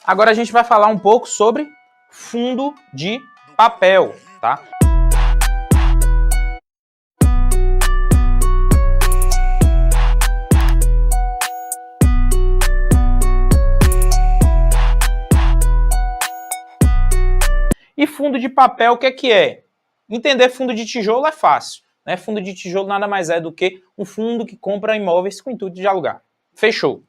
Agora a gente vai falar um pouco sobre fundo de papel, tá? E fundo de papel, o que é? Entender fundo de tijolo é fácil, né? Fundo de tijolo nada mais é do que um fundo que compra imóveis com o intuito de alugar. Fechou,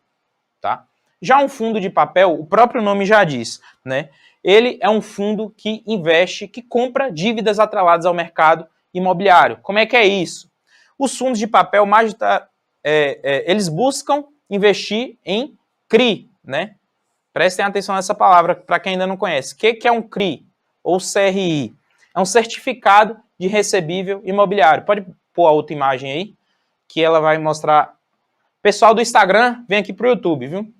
tá? Já um fundo de papel, o próprio nome já diz, né? Ele é um fundo que investe, que compra dívidas atreladas ao mercado imobiliário. Como é que é isso? Os fundos de papel, eles buscam investir em CRI, né? Prestem atenção nessa palavra para quem ainda não conhece. O que é um CRI ou CRI? É um certificado de recebível imobiliário. Pode pôr a outra imagem aí, que ela vai mostrar. Pessoal do Instagram, vem aqui para o YouTube, viu?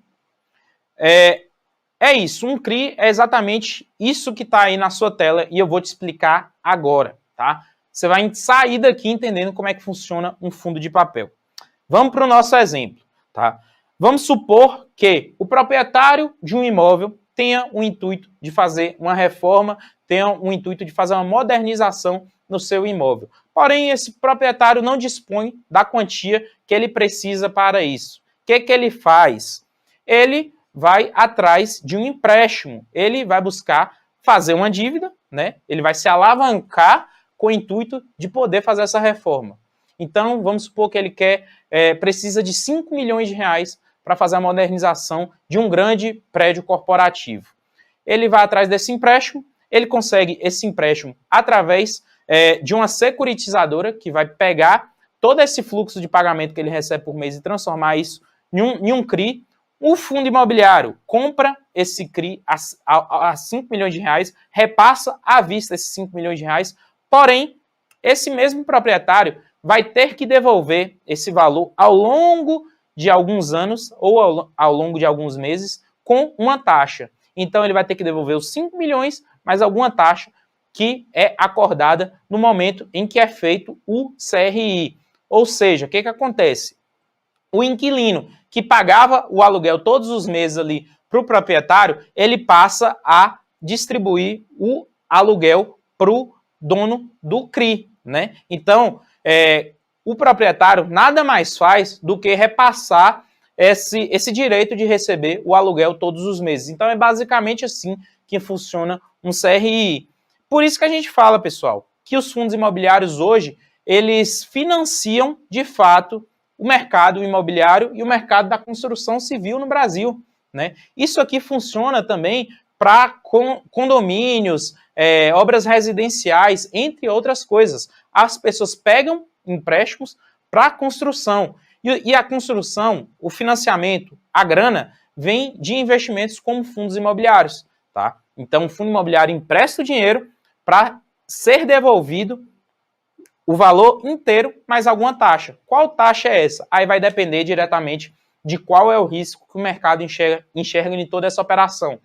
É isso, um CRI é exatamente isso que está aí na sua tela e eu vou te explicar agora, tá? Você vai sair daqui entendendo como é que funciona um fundo de papel. Vamos para o nosso exemplo, tá? Vamos supor que o proprietário de um imóvel tenha o intuito de fazer uma reforma, tenha o intuito de fazer uma modernização no seu imóvel. Porém, esse proprietário não dispõe da quantia que ele precisa para isso. O que ele faz? Ele vai atrás de um empréstimo. Ele vai buscar fazer uma dívida, né? Ele vai se alavancar com o intuito de poder fazer essa reforma. Então, vamos supor que ele precisa de 5 milhões de reais para fazer a modernização de um grande prédio corporativo. Ele vai atrás desse empréstimo, ele consegue esse empréstimo através de uma securitizadora que vai pegar todo esse fluxo de pagamento que ele recebe por mês e transformar isso em um CRI. O fundo imobiliário compra esse CRI a 5 milhões de reais, repassa à vista esses 5 milhões de reais, porém, esse mesmo proprietário vai ter que devolver esse valor ao longo de alguns anos ou ao longo de alguns meses com uma taxa. Então, ele vai ter que devolver os 5 milhões, mais alguma taxa que é acordada no momento em que é feito o CRI. Ou seja, o que acontece? O inquilino que pagava o aluguel todos os meses ali para o proprietário, ele passa a distribuir o aluguel para o dono do CRI, né? Então, o proprietário nada mais faz do que repassar esse direito de receber o aluguel todos os meses. Então, é basicamente assim que funciona um CRI. Por isso que a gente fala, pessoal, que os fundos imobiliários hoje, eles financiam, de fato, o mercado imobiliário e o mercado da construção civil no Brasil, né? Isso aqui funciona também para condomínios, obras residenciais, entre outras coisas. As pessoas pegam empréstimos para a construção. E a construção, o financiamento, a grana, vem de investimentos como fundos imobiliários, tá? Então, o fundo imobiliário empresta o dinheiro para ser devolvido o valor inteiro mais alguma taxa. Qual taxa é essa? Aí vai depender diretamente de qual é o risco que o mercado enxerga em toda essa operação.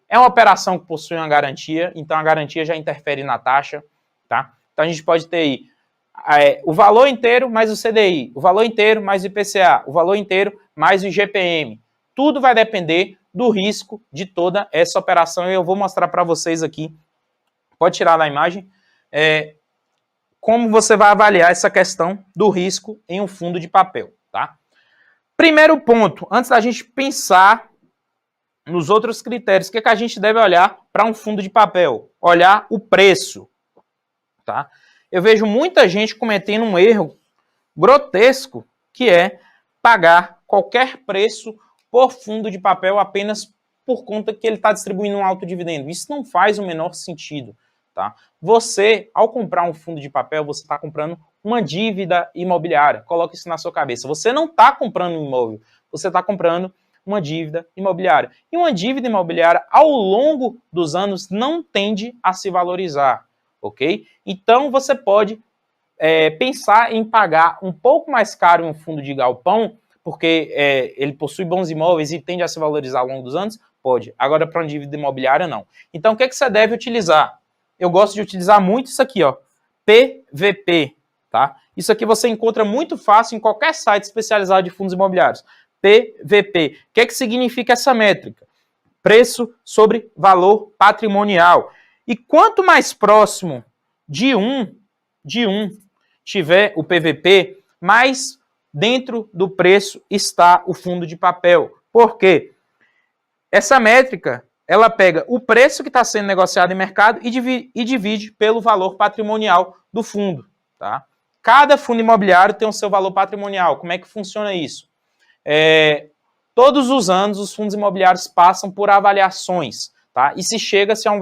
É uma operação que possui uma garantia, então a garantia já interfere na taxa, tá? Então a gente pode ter aí o valor inteiro mais o CDI, o valor inteiro mais o IPCA, o valor inteiro mais o IGPM. Tudo vai depender do risco de toda essa operação e eu vou mostrar para vocês aqui. Pode tirar da imagem. Como você vai avaliar essa questão do risco em um fundo de papel, tá? Primeiro ponto, antes da gente pensar nos outros critérios, o que a gente deve olhar para um fundo de papel? Olhar o preço, tá? Eu vejo muita gente cometendo um erro grotesco, que é pagar qualquer preço por fundo de papel apenas por conta que ele está distribuindo um alto dividendo. Isso não faz o menor sentido. Tá? Você, ao comprar um fundo de papel, você está comprando uma dívida imobiliária. Coloque isso na sua cabeça. Você não está comprando um imóvel, você está comprando uma dívida imobiliária. E uma dívida imobiliária, ao longo dos anos, não tende a se valorizar, ok? Então, você pode pensar em pagar um pouco mais caro em um fundo de galpão, porque ele possui bons imóveis e tende a se valorizar ao longo dos anos? Pode. Agora, para uma dívida imobiliária, não. Então, o que você deve utilizar? Eu gosto de utilizar muito isso aqui, ó, PVP, tá? Isso aqui você encontra muito fácil em qualquer site especializado de fundos imobiliários. PVP. O que significa essa métrica? preço sobre valor patrimonial. E quanto mais próximo de 1 tiver o PVP, mais dentro do preço está o fundo de papel. Por quê? Essa métrica, ela pega o preço que está sendo negociado em mercado e divide pelo valor patrimonial do fundo. Tá? Cada fundo imobiliário tem o seu valor patrimonial. Como é que funciona isso? Todos os anos, os fundos imobiliários passam por avaliações, tá? E se chega-se a um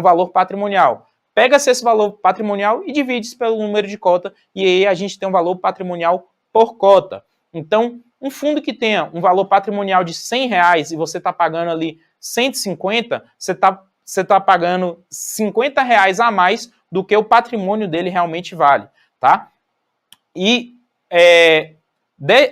valor patrimonial. Pega-se esse valor patrimonial e divide-se pelo número de cota, e aí a gente tem um valor patrimonial por cota. Então, um fundo que tenha um valor patrimonial de R$100 e você está pagando ali 150, você está pagando R$50 a mais do que o patrimônio dele realmente vale, tá? E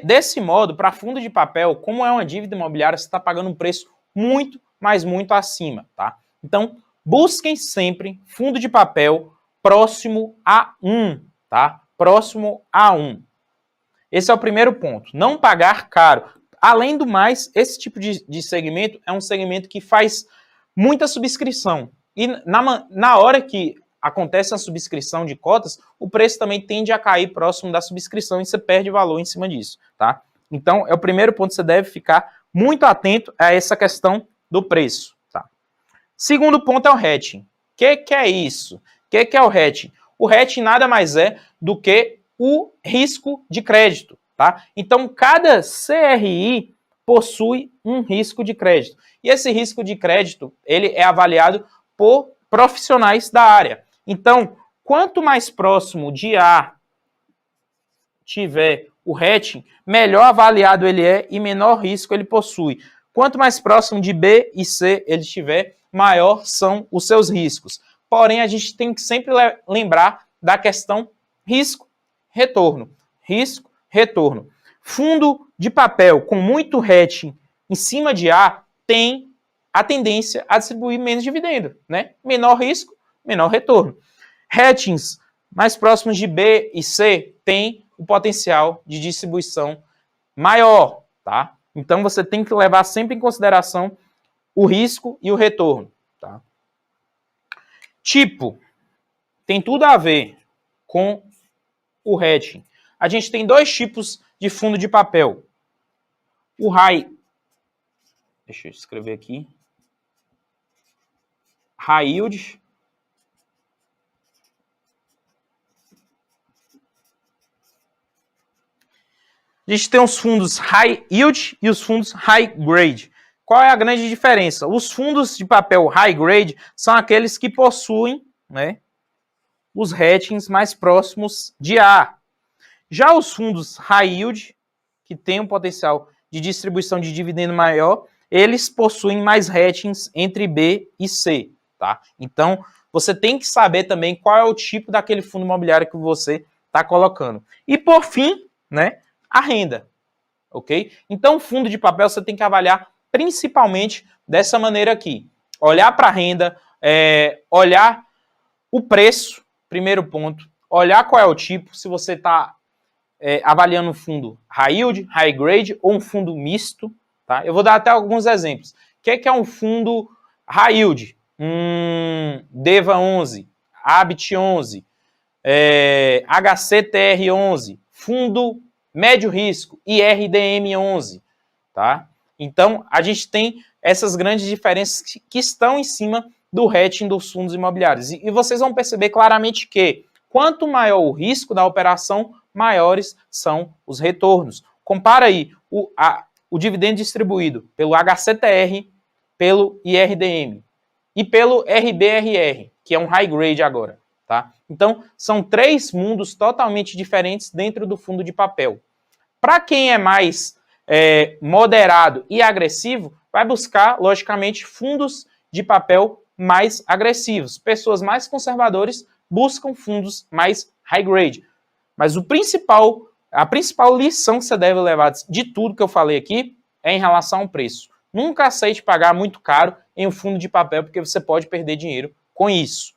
desse modo, para fundo de papel, como é uma dívida imobiliária, você está pagando um preço muito, mas muito acima, tá? Então, busquem sempre fundo de papel próximo a 1, tá? Próximo a 1. Esse é o primeiro ponto. Não pagar caro. Além do mais, esse tipo de segmento é um segmento que faz muita subscrição. E na hora que acontece a subscrição de cotas, o preço também tende a cair próximo da subscrição e você perde valor em cima disso, tá? Então, é o primeiro ponto que você deve ficar muito atento a essa questão do preço, tá? Segundo ponto é o hatching. O que é isso? O que é o hatching? O hatching nada mais é do que o risco de crédito, tá? Então, cada CRI possui um risco de crédito. E esse risco de crédito, ele é avaliado por profissionais da área. Então, quanto mais próximo de A tiver o hatching, melhor avaliado ele é e menor risco ele possui. Quanto mais próximo de B e C ele estiver, maior são os seus riscos. Porém, a gente tem que sempre lembrar da questão risco-retorno. Risco-retorno. Fundo de papel com muito hatching em cima de A tem a tendência a distribuir menos dividendo, né? Menor risco, menor retorno. Hatchings mais próximos de B e C têm o potencial de distribuição maior, tá? Então você tem que levar sempre em consideração o risco e o retorno, tá? Tipo, tem tudo a ver com o hatching. A gente tem dois tipos de fundo de papel. O high, deixa eu escrever aqui, high yield, a gente tem os fundos high yield e os fundos high grade. Qual é a grande diferença? Os fundos de papel high grade são aqueles que possuem, né, os ratings mais próximos de A. Já os fundos high yield, que têm um potencial de distribuição de dividendo maior, eles possuem mais ratings entre B e C, tá? Então, você tem que saber também qual é o tipo daquele fundo imobiliário que você está colocando. E, por fim, né, a renda, ok? Então, fundo de papel você tem que avaliar principalmente dessa maneira aqui. Olhar para a renda, olhar o preço, primeiro ponto. Olhar qual é o tipo, se você está avaliando um fundo high yield, high grade ou um fundo misto, tá? Eu vou dar até alguns exemplos. O que é um fundo high yield? DEVA 11, Habit 11, HCTR 11, fundo médio risco, IRDM 11, tá? Então, a gente tem essas grandes diferenças que estão em cima do hatching dos fundos imobiliários. E vocês vão perceber claramente que quanto maior o risco da operação, maiores são os retornos. Compara aí o dividendo distribuído pelo HCTR, pelo IRDM e pelo RBRR, que é um high grade agora, tá? Então, são três mundos totalmente diferentes dentro do fundo de papel. Para quem é mais moderado e agressivo, vai buscar, logicamente, fundos de papel mais agressivos. Pessoas mais conservadoras buscam fundos mais high grade. Mas a principal lição que você deve levar de tudo que eu falei aqui é em relação ao preço. Nunca aceite pagar muito caro em um fundo de papel, porque você pode perder dinheiro com isso.